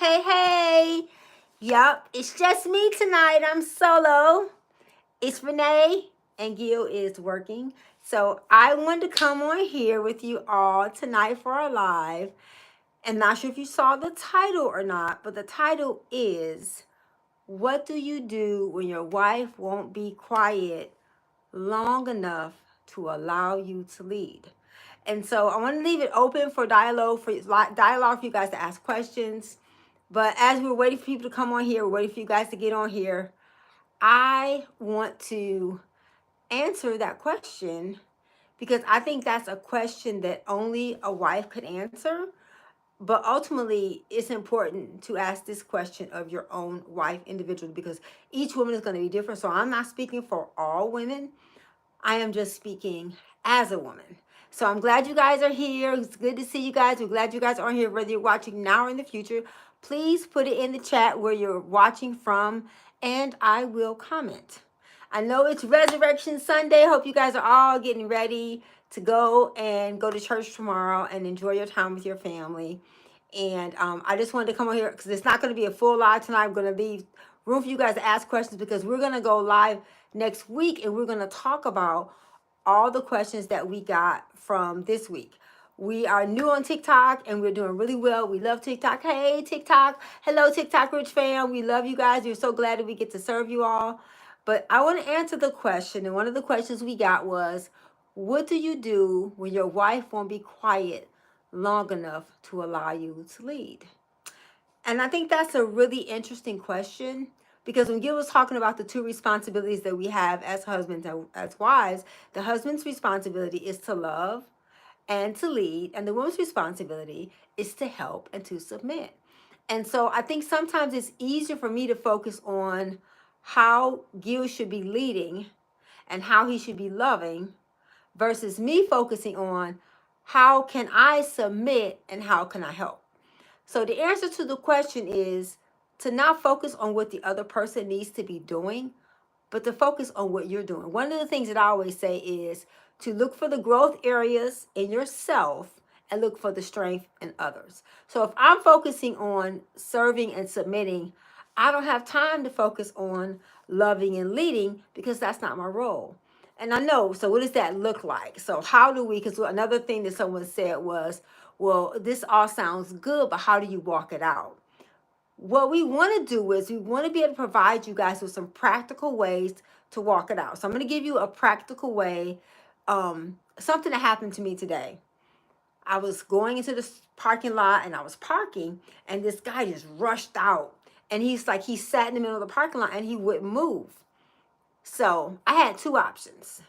Hey, hey. Yup, it's just me tonight. I'm solo. It's Renee, and Gil is working. So I wanted to come on here with you all tonight for our live. And not sure if you saw the title or not, but the title is What Do You Do When Your Wife Won't Be Quiet Long Enough to Allow You to Lead? And so I want to leave it open for dialogue for you guys to ask questions. But as we're waiting for people to come on here, we're waiting for you guys to get on here. I want to answer that question because I think that's a question that only a wife could answer. But ultimately, it's important to ask this question of your own wife individually because each woman is going to be different. So I'm not speaking for all women. I am just speaking as a woman. So I'm glad you guys are here. It's good to see you guys. We're glad you guys are here, whether you're watching now or in the future. Please put it in the chat where you're watching from, and I will comment. I know it's Resurrection Sunday. Hope you guys are all getting ready to go to church tomorrow and enjoy your time with your family. And I just wanted to come on here because it's not going to be a full live tonight. I'm going to leave room for you guys to ask questions because we're going to go live next week and we're going to talk about all the questions that we got from this week. We are new on TikTok and we're doing really well. We love TikTok. Hey, TikTok. Hello, TikTok Rich fam. We love you guys. We're so glad that we get to serve you all. But I want to answer the question. And one of the questions we got was, what do you do when your wife won't be quiet long enough to allow you to lead? And I think that's a really interesting question because when Gil was talking about the two responsibilities that we have as husbands and as wives, the husband's responsibility is to love and to lead, and the woman's responsibility is to help and to submit. And so I think sometimes it's easier for me to focus on how Gil should be leading and how he should be loving versus me focusing on how can I submit and how can I help. So the answer to the question is to not focus on what the other person needs to be doing, but to focus on what you're doing. One of the things that I always say is to look for the growth areas in yourself and look for the strength in others. So if I'm focusing on serving and submitting, I don't have time to focus on loving and leading because that's not my role. And I know, so what does that look like? So how do we, because another thing that someone said was, well, this all sounds good, but how do you walk it out? What we want to do is we want to be able to provide you guys with some practical ways to walk it out. So I'm going to give you a practical way. Something that happened to me today. I was going into the parking lot and I was parking and this guy just rushed out and he sat in the middle of the parking lot and he wouldn't move. So I had two options.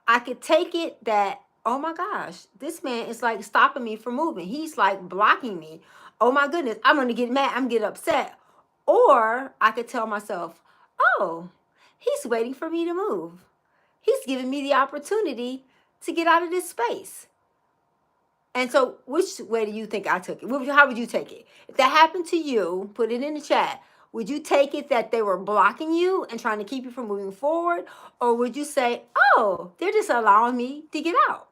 I could take it that, oh my gosh, this man is like stopping me from moving. He's like blocking me. Oh my goodness, I'm going to get mad. I'm getting upset. Or I could tell myself, oh, he's waiting for me to move. He's giving me the opportunity to get out of this space. And so which way do you think I took it? How would you take it? If that happened to you, put it in the chat. Would you take it that they were blocking you and trying to keep you from moving forward? Or would you say, oh, they're just allowing me to get out?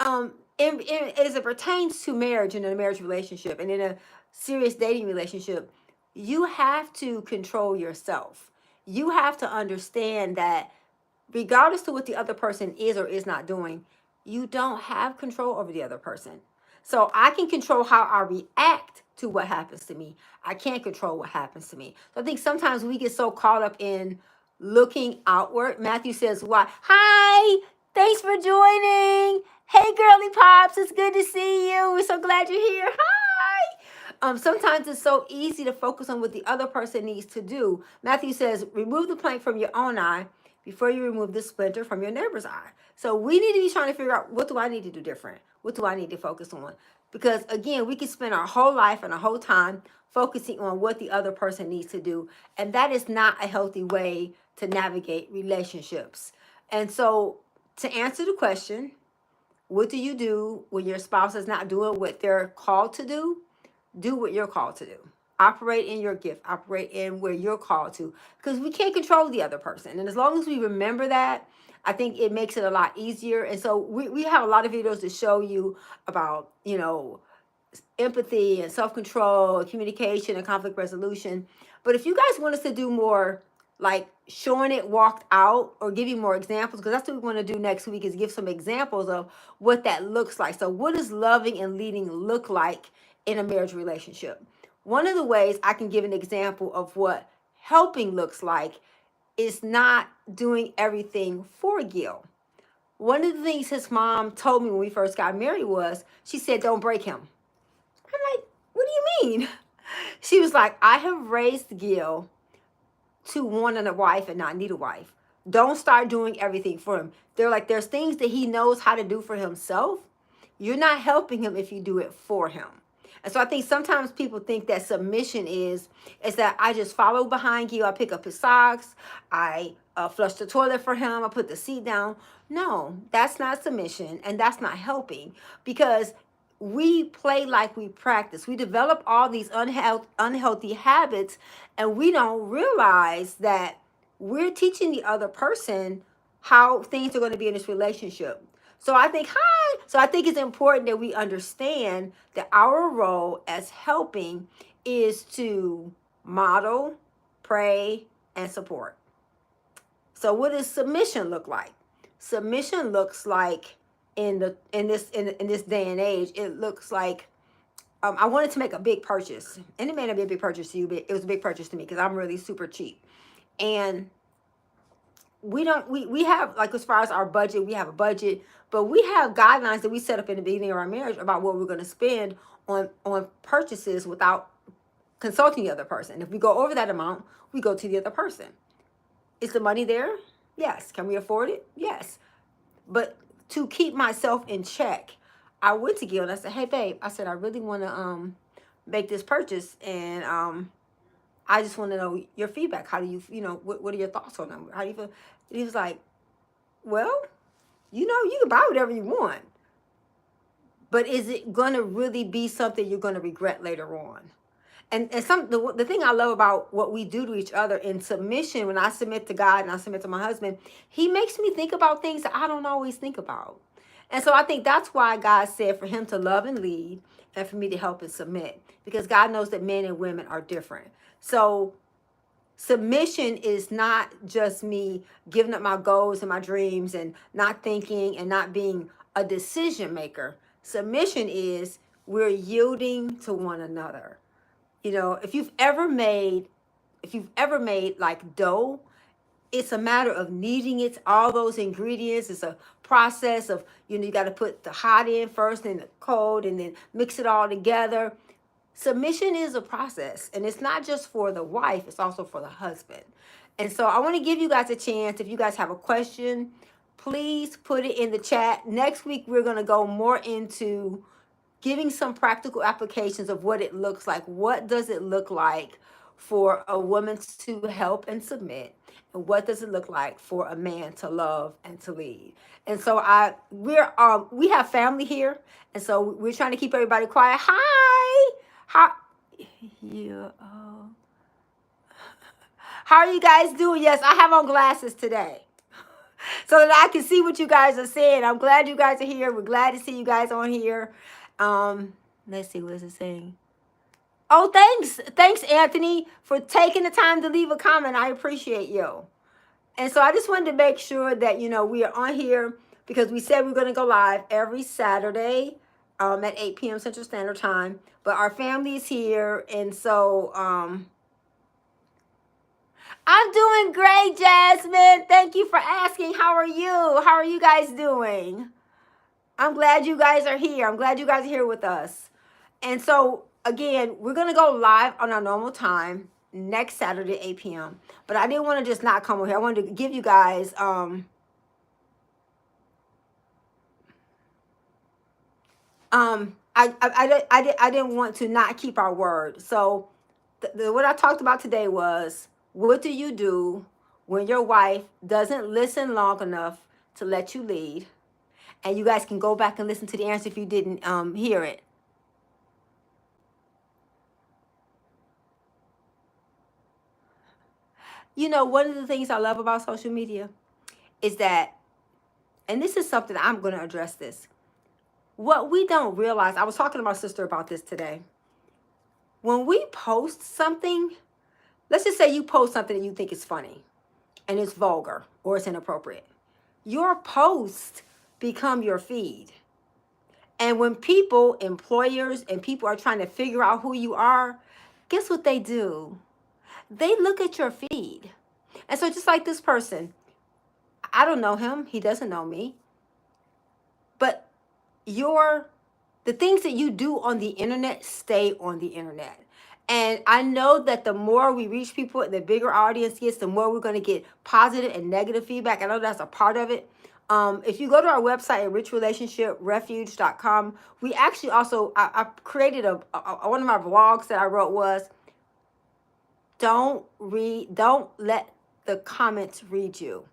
As it pertains to marriage and a marriage relationship and in a serious dating relationship, you have to control yourself. You have to understand that regardless to what the other person is or is not doing, you don't have control over the other person. So I can control how I react to what happens to me. I can't control what happens to me. So I think sometimes we get so caught up in looking outward. Matthew says, why? Hi, thanks for joining. Hey, girly pops, it's good to see you. We're so glad you're here. Hi. Sometimes it's so easy to focus on what the other person needs to do. Matthew says, remove the plank from your own eye before you remove the splinter from your neighbor's eye. So we need to be trying to figure out, what do I need to do different? What do I need to focus on? Because again, we can spend our whole life and our whole time focusing on what the other person needs to do. And that is not a healthy way to navigate relationships. And so to answer the question, what do you do when your spouse is not doing what they're called to do? Do what you're called to do. Operate in your gift. Operate in where you're called to. Because we can't control the other person. And as long as we remember that, I think it makes it a lot easier. And so we have a lot of videos to show you about, empathy and self-control and communication and conflict resolution. But if you guys want us to do more like showing it walked out or give you more examples, because that's what we want to do next week, is give some examples of what that looks like. So what does loving and leading look like in a marriage relationship? One of the ways I can give an example of what helping looks like is not doing everything for Gil. One of the things his mom told me when we first got married was, she said, don't break him. I'm like, what do you mean? She was like, I have raised Gil to want a wife and not need a wife. Don't start doing everything for him. They're like, there's things that he knows how to do for himself. You're not helping him if you do it for him. And so I think sometimes people think that submission is that I just follow behind you. I pick up his socks. I flush the toilet for him. I put the seat down. No, that's not submission, and that's not helping, because we play like we practice. We develop all these unhealthy habits, and we don't realize that we're teaching the other person how things are going to be in this relationship. So I think, it's important that we understand that our role as helping is to model, pray, and support. So what does submission look like? Submission looks like in this day and age, it looks like, I wanted to make a big purchase, and it may not be a big purchase to you, but it was a big purchase to me because I'm really super cheap. And we have, like, as far as our budget, we have a budget, but we have guidelines that we set up in the beginning of our marriage about what we're going to spend on purchases without consulting the other person. If we go over that amount, we go to the other person. Is the money there? Yes. Can we afford it? Yes. But to keep myself in check, I went to Gil and I said, hey babe, I said, I really want to make this purchase, and I just want to know your feedback. How do you, what are your thoughts on them? How do you feel? And he was like, well, you can buy whatever you want, but is it going to really be something you're going to regret later on? And the thing I love about what we do to each other in submission, when I submit to God and I submit to my husband, he makes me think about things that I don't always think about. And so I think that's why God said for him to love and lead, and for me to help and submit, because God knows that men and women are different. So submission is not just me giving up my goals and my dreams and not thinking and not being a decision maker. Submission is we're yielding to one another. If you've ever made like dough, it's a matter of kneading it, all those ingredients. It's a process of, you got to put the hot in first and the cold and then mix it all together. Submission is a process, and it's not just for the wife, it's also for the husband. And so I want to give you guys a chance. If you guys have a question, please put it in the chat. Next week, we're going to go more into giving some practical applications of what it looks like. What does it look like for a woman to help and submit? And what does it look like for a man to love and to lead? And so we have family here, and so we're trying to keep everybody quiet. How yeah. How are you guys doing? Yes, I have on glasses today, so that I can see what you guys are saying. I'm glad you guys are here. We're glad to see you guys on here. Let's see, what is it saying? Oh, thanks Anthony, for taking the time to leave a comment. I appreciate you. And so I just wanted to make sure that we are on here, because we said we're going to go live every Saturday at 8 p.m. Central Standard Time, but our family is here. And so I'm doing great, Jasmine. Thank you for asking. How are you guys doing? I'm glad you guys are here. I'm glad you guys are here with us. And so, again, we're going to go live on our normal time next Saturday, 8 p.m. But I didn't want to just not come over here. I wanted to give you guys I didn't want to not keep our word. So what I talked about today was, what do you do when your wife doesn't listen long enough to let you lead? And you guys can go back and listen to the answer if you didn't hear it. One of the things I love about social media is that, and this is something I'm going to address this, what we don't realize, I was talking to my sister about this today. When we post something, let's just say you post something that you think is funny and it's vulgar or it's inappropriate. Your posts become your feed. And when people, employers, and people are trying to figure out who you are, guess what they do? They look at your feed. And so just like this person, I don't know him, he doesn't know me, but the things that you do on the internet stay on the internet. And I know that the more we reach people, the bigger our audience gets, the more we're going to get positive and negative feedback. I know that's a part of it. If you go to our website at richrelationshipsrefuge.com, we actually also, I created one of my vlogs that I wrote was, don't let the comments read you.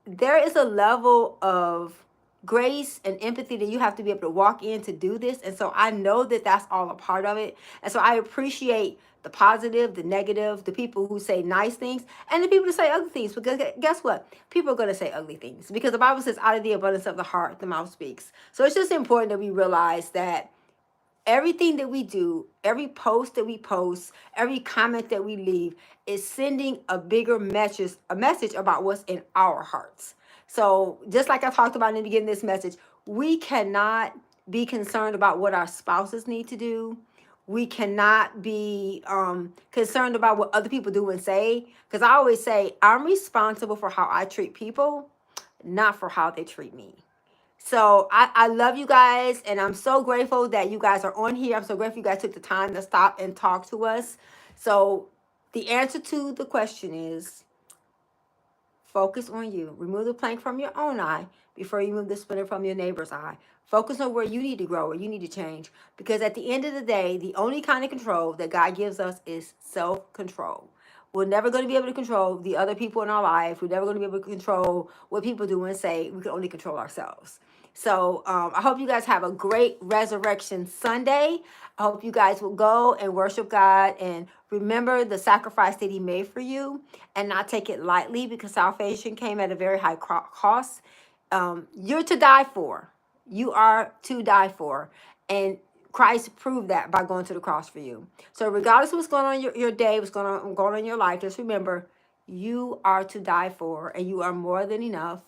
There is a level of grace and empathy that you have to be able to walk in to do this. And so I know that that's all a part of it. And so I appreciate the positive, the negative, the people who say nice things, and the people who say ugly things. Because guess what? People are going to say ugly things. Because the Bible says, out of the abundance of the heart, the mouth speaks. So it's just important that we realize that everything that we do, every post that we post, every comment that we leave is sending a bigger message about what's in our hearts. So just like I talked about in the beginning of this message, we cannot be concerned about what our spouses need to do. We cannot be concerned about what other people do and say. Because I always say, I'm responsible for how I treat people, not for how they treat me. So I love you guys, and I'm so grateful that you guys are on here. I'm so grateful you guys took the time to stop and talk to us. So the answer to the question is, focus on you. Remove the plank from your own eye before you move the splinter from your neighbor's eye. Focus on where you need to grow, where you need to change. Because at the end of the day, the only kind of control that God gives us is self-control. We're never going to be able to control the other people in our life. We're never going to be able to control what people do and say. We can only control ourselves. So I hope you guys have a great Resurrection Sunday. I hope you guys will go and worship God and remember the sacrifice that he made for you and not take it lightly, because salvation came at a very high cost. You're to die for. You are to die for. And Christ proved that by going to the cross for you. So regardless of what's going on in your day, what's going on in your life, just remember, you are to die for, and you are more than enough.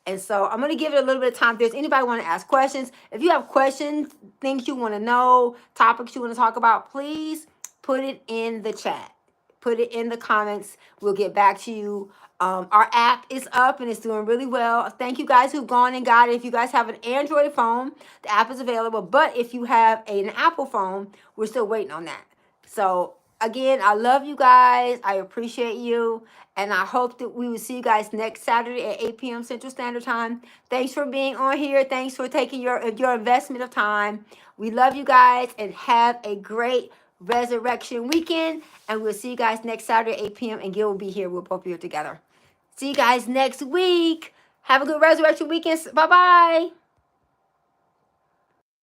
And so I'm going to give it a little bit of time. If there's anybody want to ask questions, if you have questions, things you want to know, topics you want to talk about, please put it in the chat. Put it in the comments. We'll get back to you. Our app is up and it's doing really well. Thank you guys who've gone and got it. If you guys have an Android phone, the app is available. But if you have an Apple phone, we're still waiting on that. So again, I love you guys. I appreciate you. And I hope that we will see you guys next Saturday at 8 p.m. Central Standard Time. Thanks for being on here. Thanks for taking your investment of time. We love you guys, and have a great Resurrection weekend. And we'll see you guys next Saturday at 8 p.m. And Gil will be here. We'll both be here together. See you guys next week. Have a good Resurrection weekend. Bye-bye.